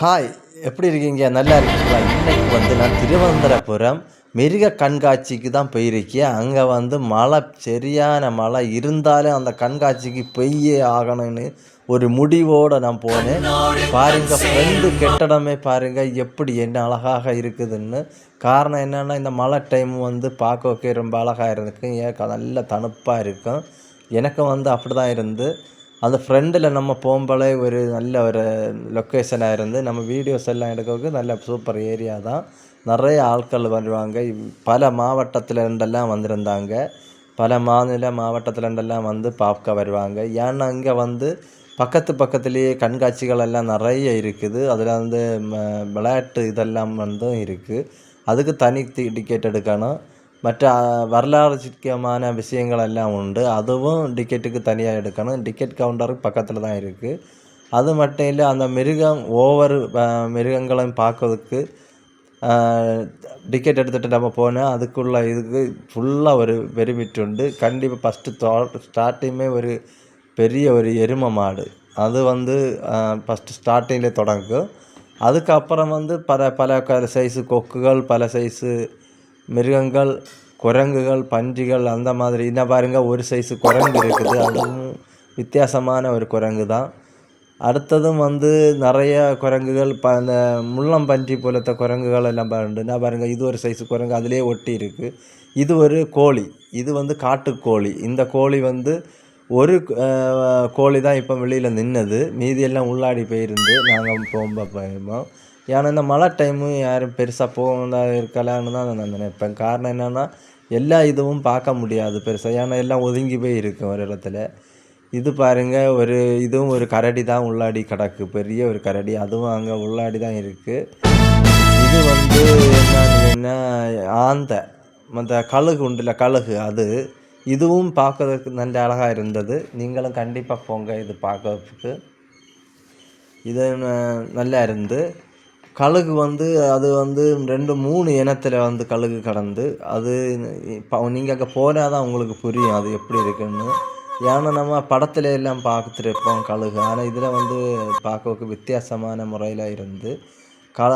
Hi, எப்படி இருக்கீங்க? நல்லா இருக்கீங்களா? இன்னைக்கு நான் திருவனந்தபுரம் மிருக கண்காட்சிக்கு தான் போயிருக்கேன். அங்கே மழை, சரியான மழை இருந்தாலும் அந்த கண்காட்சிக்கு போயே ஆகணும்னு ஒரு முடிவோடு நான் போனேன். பாருங்க, ஃப்ரெண்டு கெட்டடமே பாருங்க எப்படி என்ன அழகாக இருக்குதுன்னு. காரணம் என்னென்னா, இந்த மழை டைம் பார்க்கவே ரொம்ப அழகாக இருக்கு. ஏன் நல்ல தணுப்பாக இருக்கும். எனக்கு அப்படி தான் இருந்து அந்த ஃப்ரெண்டில் நம்ம போகும்போலே ஒரு நல்ல ஒரு லொக்கேஷனாக இருந்து நம்ம வீடியோஸ் எல்லாம் எடுக்கிறதுக்கு நல்ல சூப்பர் ஏரியா தான். நிறைய ஆட்கள் வருவாங்க. பல மாவட்டத்தில் இருந்தெல்லாம் வந்திருந்தாங்க. பல மாவட்டத்தில் இருந்தெல்லாம் பார்க்க வருவாங்க. ஏன்னா இங்கே பக்கத்துலேயே கண்காட்சிகள் எல்லாம் நிறைய இருக்குது. அதில் விளையாட்டு இதெல்லாம் இருக்குது. அதுக்கு தனி டிக்கெட் எடுக்கணும். மற்ற வரலாறு சிக்கமான விஷயங்கள் எல்லாம் உண்டு. அதுவும் டிக்கெட்டுக்கு தனியாக எடுக்கணும். டிக்கெட் கவுண்டருக்கு பக்கத்தில் தான் இருக்குது. அது மட்டும் இல்லை, அந்த ஒவ்வொரு மிருகங்களையும் பார்க்கறதுக்கு டிக்கெட் எடுத்துகிட்டு நம்ம போனால் அதுக்குள்ள இதுக்கு ஃபுல்லாக ஒரு பெனிஃபிட் உண்டு. கண்டிப்பாக ஸ்டார்டிங்குமே ஒரு பெரிய ஒரு எருமை மாடு அது ஃபஸ்ட்டு ஸ்டார்டிங்கில் தொடங்கும். அதுக்கப்புறம் பல சைஸு கொக்குகள், பல சைஸு மிருகங்கள், குரங்குகள், பன்றிகள், அந்த மாதிரி. என்ன பாருங்கள், ஒரு சைஸு குரங்கு இருக்குது. அதுவும் வித்தியாசமான ஒரு குரங்கு தான். அடுத்ததும் நிறைய குரங்குகள், அந்த முள்ளம்பன்றி போலத்த குரங்குகள் எல்லாம் உண்டு. என்ன பாருங்கள், இது ஒரு சைஸு குரங்கு அதிலே ஒட்டி இருக்குது. இது ஒரு கோழி. இது காட்டுக்கோழி. இந்த கோழி ஒரு கோழி தான் இப்போ வெளியில் நின்னது. மீதியெல்லாம் உள்ளாடி போயிருந்து நாங்கள் போயிருந்தோம். ஏன்னா இந்த மழை டைமு யாரும் பெருசாக போக இருக்கலான்னு தான் நான் நினைப்பேன். காரணம் என்னென்னா, எல்லா இதுவும் பார்க்க முடியாது பெருசாக. ஏன்னா எல்லாம் ஒதுங்கி போய் இருக்கும் ஒரு இடத்துல. இது பாருங்கள், இதுவும் ஒரு கரடி தான் உள்ளாடி கிடக்கு. பெரிய ஒரு கரடி. அதுவும் அங்கே உள்ளாடி தான் இருக்குது. இது என்னன்னா ஆந்தை, அந்த கழுகு உண்டுல, கழுகு. இதுவும் பார்க்கறதுக்கு நல்ல அழகாக இருந்தது. நீங்களும் கண்டிப்பாக போங்க இது பார்க்கறதுக்கு. இது நல்லா இருந்து. கழுகு அது 2-3 இனத்தில் கழுகு கடந்து. அது இப்போ நீங்கள் அங்கே போனால் தான் உங்களுக்கு புரியும் அது எப்படி இருக்குன்னு. ஏன்னா நம்ம படத்துல எல்லாம் பார்த்துருப்போம் கழுகு. ஆனால் இதில் பார்க்கறதுக்கு வித்தியாசமான முறையில் இருந்து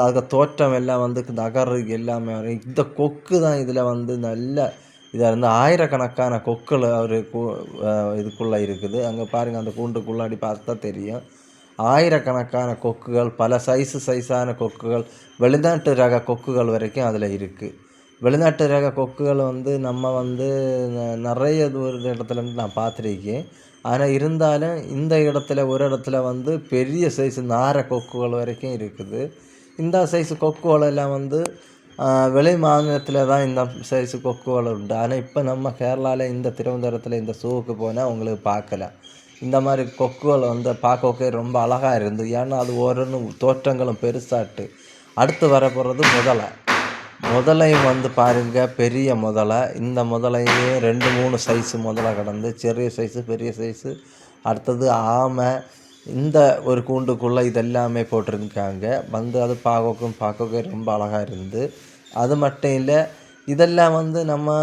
அதுக்கு தோற்றம் எல்லாம் நகரு எல்லாமே. இந்த கொக்கு தான் இதில் நல்ல இதாக இருந்து ஆயிரக்கணக்கான கொக்குகள் ஒரு இதுக்குள்ளே இருக்குது. அங்கே பாருங்கள், அந்த கூண்டுக்குள்ளாடி பார்த்தா தெரியும். ஆயிரக்கணக்கான கொக்குகள், பல சைஸான கொக்குகள், வெளிநாட்டு ரக கொக்குகள் வரைக்கும் அதில் இருக்குது. வெளிநாட்டு ரக கொக்குகள் நம்ம நிறைய ஒரு இடத்துலேருந்து நான் பார்த்துருக்கேன். ஆனால் இருந்தாலும் இந்த இடத்துல ஒரு இடத்துல பெரிய சைஸு நாரை கொக்குகள் வரைக்கும் இருக்குது. இந்த சைஸு கொக்குகள் எல்லாம் வெளி மாநிலத்தில் தான் இந்த சைஸு கொக்குகள் உண்டு. ஆனால் இப்போ நம்ம கேரளாவில் இந்த திருவனந்தபுரத்தில் இந்த ஷூவுக்கு போனால் உங்களுக்கு பார்க்கலாம். இந்த மாதிரி கொக்குகள் பார்க்கவே ரொம்ப அழகாக இருந்தது. ஏன்னா அது ஒரு தோற்றங்களும் பெருசாட்டு. அடுத்து வர போகிறது முதலையும் பாருங்கள், பெரிய முதலை. இந்த முதலையே 2-3 சைஸு முதலை கடந்து, சிறிய சைஸு, பெரிய சைஸு. அடுத்தது ஆமை. இந்த ஒரு கூண்டுக்குள்ளே இதெல்லாமே போட்டிருக்காங்க. அது பார்க்கவே ரொம்ப அழகாக இருந்து. அது மட்டும் இல்லை, இதெல்லாம் நம்ம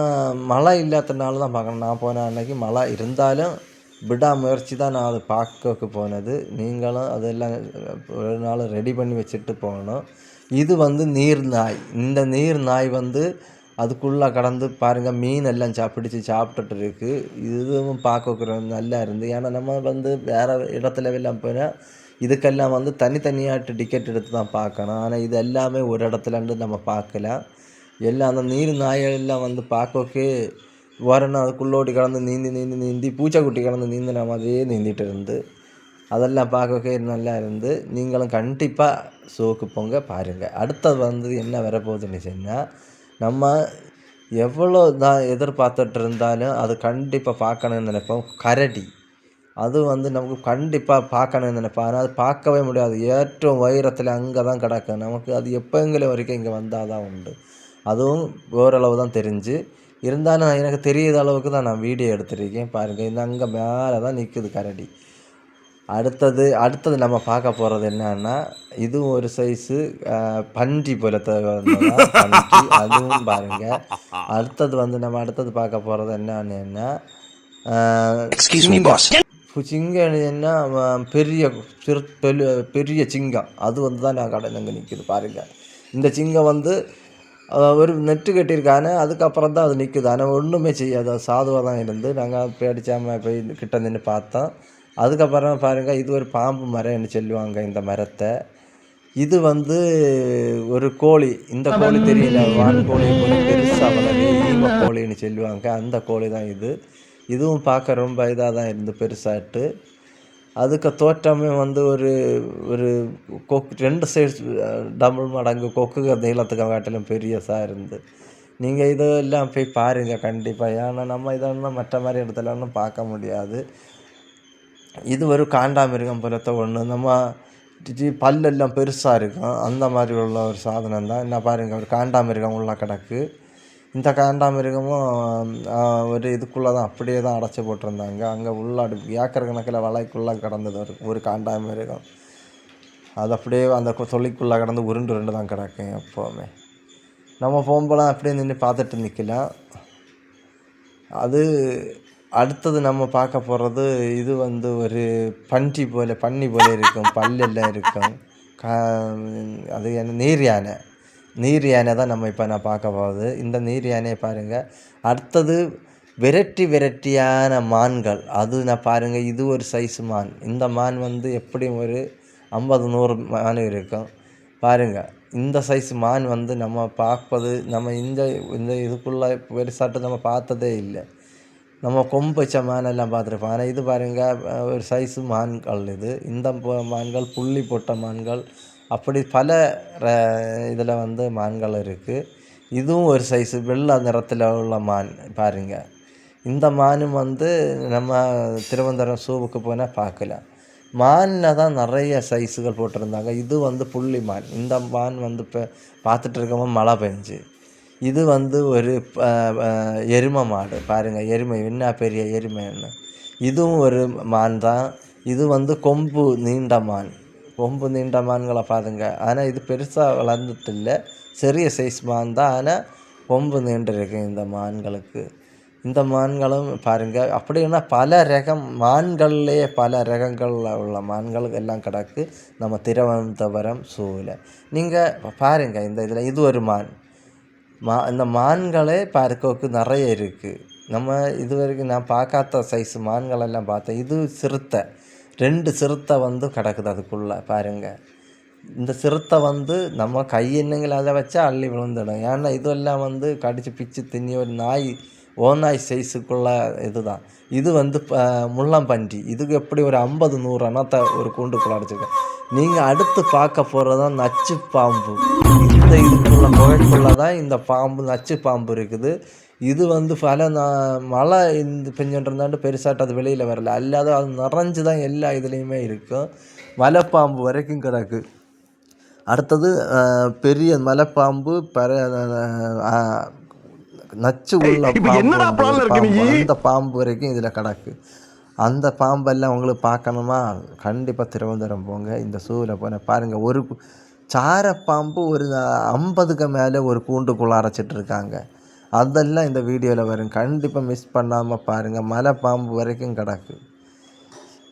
மழை இல்லாதனால தான் பார்க்கணும். நான் போன அன்னைக்கு மழை இருந்தாலும் விடாமுயற்சி தான் நான் அதை பார்க்க போனது. நீங்களும் அதெல்லாம் ஒரு நாள் ரெடி பண்ணி வச்சுட்டு போகணும். இது நீர் நாய். இந்த நீர் நாய் அதுக்குள்ளே கடந்து பாருங்கள், மீன் எல்லாம் பிடிச்சி சாப்பிட்டுட்டு இருக்குது. இதுவும் பார்க்க நல்லா இருந்து. ஏன்னா நம்ம வேறு இடத்துல எல்லாம் போனால் இதுக்கெல்லாம் தனித்தனியாட்டு டிக்கெட் எடுத்து தான் பார்க்கணும். ஆனால் இது எல்லாமே ஒரு இடத்துலருந்து நம்ம பார்க்கலாம். எல்லாம் அந்த நீர் நாயெல்லாம் பார்க்கவே வரணும். அதுக்குள்ளோடி கடந்து நீந்தி பூச்சாக்குட்டி கடந்து நீந்தின மாதிரியே நீந்திட்டு இருந்து அதெல்லாம் பார்க்கவே நல்லா இருந்து. நீங்களும் கண்டிப்பாக ஷோக்கு போங்க, பாருங்கள். அடுத்தது என்ன வரப்போகுதுன்னு சொன்னால், நம்ம எவ்வளோ தான் எதிர்பார்த்துட்டு இருந்தாலும் அது கண்டிப்பாக பார்க்கணுன்னு நினைப்போம். கரடி அது நமக்கு கண்டிப்பாக பார்க்கணுன்னு நினைப்போம். ஆனால் அது பார்க்கவே முடியாது. ஏற்றம் உயரத்தில் அங்கே தான் கிடக்கும். நமக்கு அது எப்போங்கிற வரைக்கும் இங்கே வந்தால் தான் உண்டு. அதுவும் ஓரளவு தான் தெரிஞ்சு இருந்தாலும் எனக்கு தெரியாத அளவுக்கு தான் நான் வீடியோ எடுத்துருக்கேன். பாருங்கள், இந்த அங்கே மேலே தான் நிற்குது கரடி. அடுத்தது நம்ம பார்க்க போகிறது என்னன்னா, இதுவும் ஒரு சைஸு பன்றி போலத்த பன்றி. அதுவும் பாருங்கள். அடுத்தது நம்ம பார்க்க போகிறது என்னன்னா, சிங்கம் என்ன பெரிய பெரிய சிங்கம் அது வந்து தான் நான் கடையில் அங்கே நிற்கிது பாருங்கள். இந்த சிங்கம் வந்து ஒரு நெட்டு கட்டியிருக்கானே, அதுக்கப்புறம் தான் அது நிற்குது. ஆனால் ஒன்றுமே செய்யாது, அது சாதுவாக தான் இருந்து நாங்கள் பேடிச்சாமல் போய் கிட்ட நின்று பார்த்தோம். அதுக்கப்புறம் பாருங்கள், இது ஒரு பாம்பு மரம்னு சொல்லுவாங்க இந்த மரத்தை. இது வந்து ஒரு கோழி, இந்த கோழி தெரியல, வான்கோழி போல பெருசாக வளரு ஈம கோழின்னு சொல்லுவாங்க, அந்த கோழி தான் இது. இதுவும் பார்க்க ரொம்ப இதாக தான் இருந்து பெருசாட்டு. அதுக்கு தோற்றமே வந்து ஒரு ஒரு கொக்கு 2 சைஸ் டபுள் மடங்கு கொக்கு நீளத்துக்கு காட்டிலும் பெரியசாக இருந்து. நீங்கள் இதெல்லாம் போய் பாருங்கள் கண்டிப்பாக. ஏன்னா நம்ம இதெல்லாம் மற்ற மாதிரி இடத்துலலாம் பார்க்க முடியாது. இது ஒரு காண்டாமிருகம் போலத்த ஒன்று. நம்ம பல்லெல்லாம் பெருசாக இருக்கும், அந்த மாதிரி உள்ள ஒரு சாதனம் தான். என்ன பாருங்கள், ஒரு காண்டாமிருகம் உள்ள கிடக்கு. இந்த காண்டாமிருகமும் ஒரு இதுக்குள்ளே தான் அப்படியே தான் அடைச்சி போட்டிருந்தாங்க. அங்கே உள்ளாடு ஏக்கர் கணக்கில் வலைக்குள்ளே கிடந்தது ஒரு காண்டாமிருகம். அது அப்படியே அந்த தொழிக்குள்ளே கிடந்து உருண்டு தான் கிடக்கும் எப்போவுமே. நம்ம போகும்போலாம் அப்படியே நின்று பார்த்துட்டு நிற்கலாம். அது அடுத்தது நம்ம பார்க்க போகிறது, இது வந்து ஒரு பன்னி போல இருக்கும், பல்லெல்லாம் இருக்கும். அது என்ன, நீர் யானை தான் நம்ம இப்போ நான் பார்க்க போகிறது. இந்த நீர் யானையை பாருங்கள். அடுத்தது வெரைட்டியான மான்கள். அது நான் பாருங்கள், இது ஒரு சைஸ் மான். இந்த மான் வந்து எப்படியும் ஒரு 50-100 மான் இருக்கும் பாருங்கள். இந்த சைஸ் மான் வந்து நம்ம பார்ப்பது, நம்ம இந்த இதுக்குள்ளே பெருசாட்டு நம்ம பார்த்ததே இல்லை. நம்ம கொம்பு வச்ச மானெல்லாம் பார்த்துருப்போம். ஆனால் இது பாருங்கள், ஒரு சைஸு மான்கள் இது. இந்த மான்கள் புள்ளி போட்ட மான்கள், அப்படி பல இதில் வந்து மான்கள் இருக்குது. இதுவும் ஒரு சைஸு வெள்ளை நிறத்தில் உள்ள மான் பாருங்கள். இந்த மானும் வந்து நம்ம திருவனந்தபுரம் ஸூவுக்கு போனால் பார்க்கலாம். மானில் தான் நிறைய சைஸுகள் போட்டிருந்தாங்க. இது வந்து புள்ளி மான். இந்த மான் வந்து இப்போ பார்த்துட்டு இருக்கோம் மழை பெஞ்சு. இது வந்து ஒரு எருமை மாடு பாருங்கள். எருமை என்ன பெரிய எருமைன்னு. இதுவும் ஒரு மான் தான். இது வந்து கொம்பு நீண்ட மான்களை பாருங்க. ஆனால் இது பெருசாக வளர்ந்துட்டு இல்லை, சிறிய சைஸ் மான் தான். ஆனால் கொம்பு நீண்டிருக்கு இந்த மான்களுக்கு. இந்த மான்களும் பாருங்கள். அப்படின்னா பல ரகம் மான்கள்லேயே பல ரகங்களில் உள்ள மான்கள் எல்லாம் கிடக்கு நம்ம திருவனந்தபுரம் ஸூவில். நீங்கள் பாருங்கள், இந்த இதில் இது ஒரு மான். இந்த மான்களே பார்க்கறதுக்கு நிறைய இருக்குது. நம்ம இது வரைக்கும் நான் பார்க்காத சைஸ் மான்களெல்லாம் பார்த்தேன். இது சிறுத்தை, 2 சிறுத்தை வந்து கிடக்குது அதுக்குள்ளே பாருங்கள். இந்த சிறுத்தை வந்து நம்ம கையெண்ணுங்களை அதை வச்சா அள்ளி விழுந்துடும். ஏன்னா இதெல்லாம் வந்து கடிச்சு பிச்சு தின்னி ஒரு ஓநாய் சைஸுக்குள்ள இது தான். இது வந்து முள்ளம்பன்றி. இதுக்கு எப்படி ஒரு 50-100 அணத்தை ஒரு கூண்டுக்குள்ளே அடைச்சிருக்கேன். நீங்கள் அடுத்து பார்க்க போகிறது தான் நச்சு பாம்பு. இந்த இதுக்குள்ள குகைக்குள்ளே தான் இந்த பாம்பு, நச்சு பாம்பு இருக்குது. இது வந்து பல மழை பெஞ்சுட்டு பெருசாட்டு அது வெளியில் வரல, அல்லாத அது நிறைஞ்சு தான் எல்லா இதுலேயுமே இருக்கும். மலைப்பாம்பு வரைக்கும் கிடக்கு. அடுத்தது பெரிய மலைப்பாம்பு, நச்சு உள்ள பாம்பு, அந்த பாம்பு வரைக்கும் இதில் கிடக்கு. அந்த பாம்பெல்லாம் உங்களுக்கு பார்க்கணுமா, கண்டிப்பாக திருவனந்தபுரம் போங்க, இந்த ஸூவில் போன பாருங்கள். ஒரு சாரப்பாம்பு ஒரு 50க்கு மேலே ஒரு கூண்டுக்குள்ளே அரைச்சிட்ருக்காங்க. அதெல்லாம் இந்த வீடியோவில் வரும், கண்டிப்பாக மிஸ் பண்ணாமல் பாருங்கள். மலைப்பாம்பு வரைக்கும் கிடக்கு.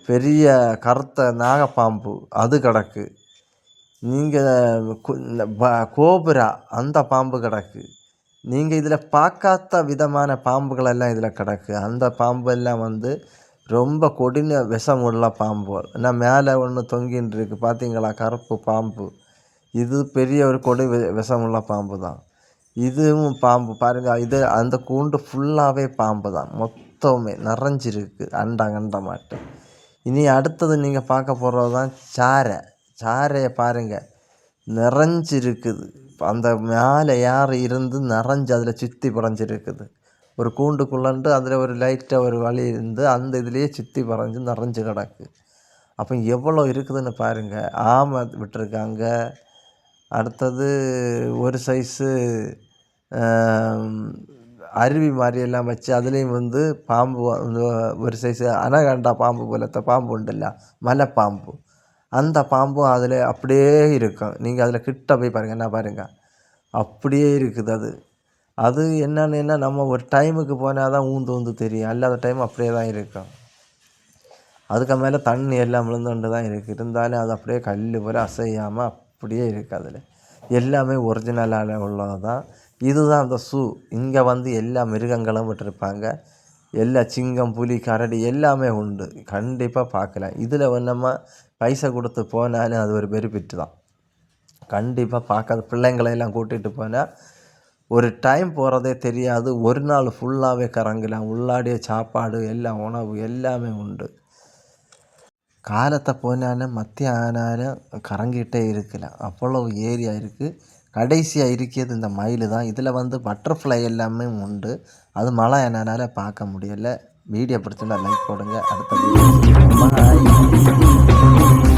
பெரிய கருத்த நாகப்பாம்பு அது கிடக்கு. நீங்கள் கோபுரா அந்த பாம்பு கிடக்கு. நீங்கள் இதில் பார்க்காத விதமான பாம்புகளெல்லாம் இதில் கிடக்கு. அந்த பாம்பெல்லாம் வந்து ரொம்ப கொடின விஷம் உள்ள பாம்பு. ஏன்னா மேலே ஒன்று தொங்கின்னு இருக்குது பார்த்தீங்களா, கருப்பு பாம்பு. இது பெரிய ஒரு கொடி விஷமுள்ள பாம்பு தான். இதுவும் பாம்பு பாருங்கள். இது அந்த கூண்டு ஃபுல்லாகவே பாம்பு தான், மொத்தமே நிறைஞ்சிருக்கு அண்டமாட்டு. இனி அடுத்தது நீங்கள் பார்க்க போகிறது தான் சாரையை பாருங்கள், நிறைஞ்சிருக்குது. அந்த மேலே யார் இருந்து நிறைஞ்சு அதில் சுற்றி பறஞ்சிருக்குது. ஒரு கூண்டுக்குள்ளண்டு அதில் ஒரு லைட்டாக ஒரு வழி இருந்து அந்த இதுலேயே சுற்றி பறஞ்சு நிறைஞ்சு கிடக்கு. அப்போ எவ்வளோ இருக்குதுன்னு பாருங்கள். ஆமை விட்டுருக்காங்க. அடுத்தது ஒரு சைஸு அருவி மாதிரியெல்லாம் வச்சு அதுலேயும் வந்து பாம்பு, ஒரு சைஸு அனகண்டா பாம்பு போலத்த பாம்பு உண்டுல்ல, மலைப்பாம்பு, அந்த பாம்பும் அதில் அப்படியே இருக்கும். நீங்கள் அதில் கிட்ட போய் பாருங்கள், என்ன பாருங்கள், அப்படியே இருக்குது. அது என்னென்னா நம்ம ஒரு டைமுக்கு போனால் தான் ஊந்து தெரியும், அல்லாத டைம் அப்படியே தான் இருக்கும். அதுக்கு மேலே தண்ணி எல்லாம் விழுந்துட்டு தான் இருக்குது. இருந்தாலும் அது அப்படியே கல் போல் அசையாமல் அப்படியே இருக்குது. அதில் எல்லாமே ஒரிஜினலால் உள்ளது தான். இதுதான் அந்த ஸூ. இங்கே வந்து எல்லா மிருகங்களும் விட்டுருப்பாங்க. எல்லா சிங்கம், புலி, கரடி எல்லாமே உண்டு. கண்டிப்பாக பார்க்கலாம். இதில் நம்ம பைசா கொடுத்து போனாலும் அது ஒரு பெனிஃபிட் தான். கண்டிப்பாக பார்க்காத பிள்ளைங்களையெல்லாம் கூட்டிகிட்டு போனால் ஒரு டைம் போகிறதே தெரியாது. ஒரு நாள் ஃபுல்லாகவே கறங்கலாம். உள்ளாடிய சாப்பாடு எல்லாம் உணவு எல்லாமே உண்டு. காலத்தை போனாலும் மத்திய ஆனாலும் கறங்கிட்டே இருக்கலாம். அவ்வளோ ஏரியா இருக்குது. கடைசியாக இருக்கிறது இந்த மயில் தான். இதில் வந்து பட்டர்ஃப்ளை எல்லாமே உண்டு. அது மழை என்னால் பார்க்க முடியலை. வீடியோ பிடிச்சிருந்தா லைக் போடுங்க. அடுத்த வீடியோ பாய்.